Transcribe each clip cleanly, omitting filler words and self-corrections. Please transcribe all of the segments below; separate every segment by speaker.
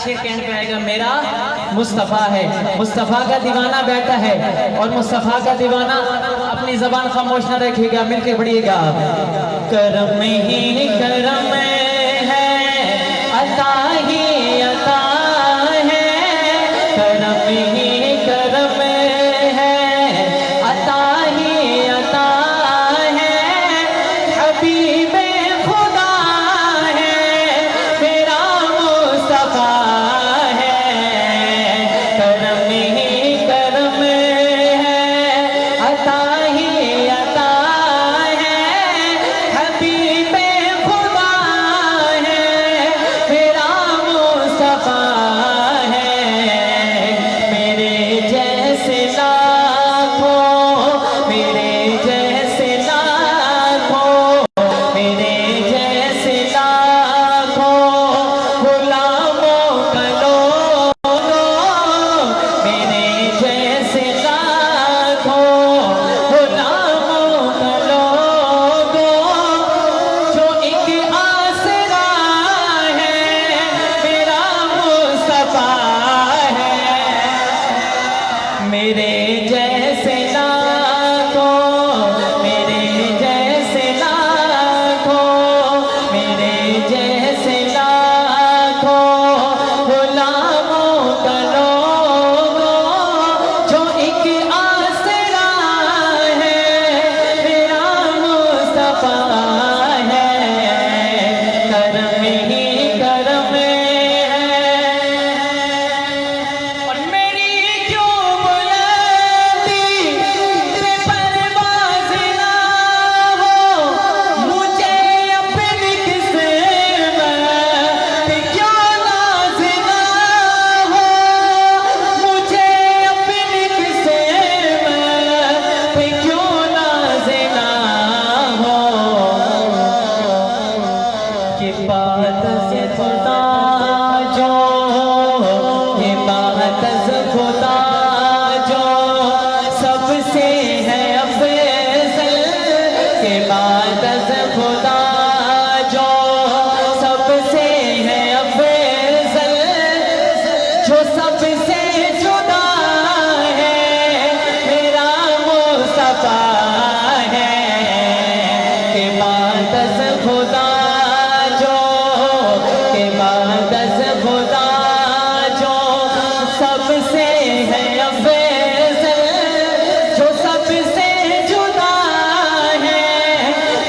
Speaker 1: शेर कहने पे आएगा मेरा मुस्तफ़ा है, मुस्तफ़ा का दीवाना बैठा है और मुस्तफ़ा का दीवाना अपनी ज़बान खामोश न रखेगा। मिलके पढ़िएगा। करम ही करम है, अता ही अता है, करम ही करम है, अता ही अता है, हबीबे खुदा है, मेरा मुस्तफ़ा है। करम ही करम है, अता ही अता है, हबीबे खुदा है, मेरा मुस्तफ़ा है। मेरे जैसे लाखों, मेरे जैसे लाखों, मेरे जैसे लाखों गुलामों का लोगो, मेरे जैसे लाखों गुलामों का लोगो, जो एक आसरा है, मेरा मुस्तफ़ा है। मेरे जैसे लाखों, मेरे जैसे लाखों, मेरे जैसे लाखों गुलामों का लोगो, जो एक आसरा है, मेरा मुस्तफ़ा है। करम ही करम है, और मेरी क्यों बुलंदी पे परवाज़ ना हो, मुझे अपनी किस्मत पे क्यों नाज़ ना हो, मुझे अपनी किस्मत पे क्यों नाज़ ना हो। ये बात से खुदा जो, ये बात से खुदा जो सबसे है अफज़ल, ये बात से खुदा जो सबसे है अफज़ल, जो सबसे जुदा है, मेरा मुस्तफ़ा है। के बाद से खुदा जो, के बाद से खुदा जो सबसे है अफज़ल, जो सबसे जुदा है,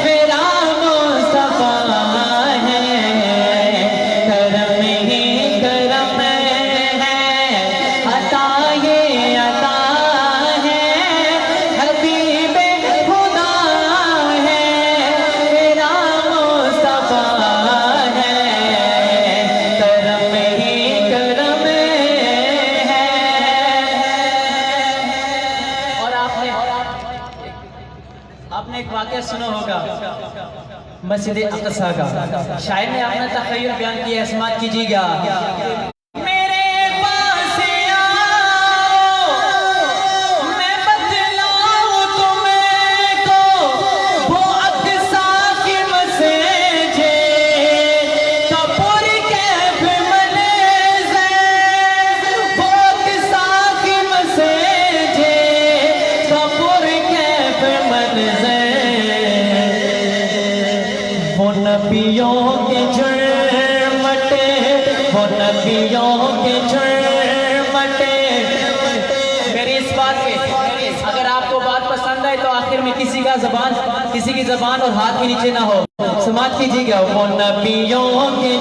Speaker 1: मेरा मुस्तफ़ा है। करम ही करम है, अता ही अता है, हबीबे खुदा है, मेरा मुस्तफ़ा है। करम ही करम है। और आपने एक वाक़या सुना होगा मस्जिद अक़सा का। शायर ने अपना तख़य्युल बयान किया, समाअत कीजिएगा। मेरे पास आओ, मैं बतलाऊं तुमको वो अक़सा की मस्जिद, कब्र कैफ़ मंज़र, वो अक़सा की मस्जिद, कब्र कैफ़ मंज़र, वो नबियों के झुरमटे, वो नबियों के झुरमटे। मेरी इस बात पे अगर आपको बात पसंद आए तो आखिर में किसी की ज़बान और हाथ के नीचे ना हो, समाअत कीजिएगा। वो नबियों के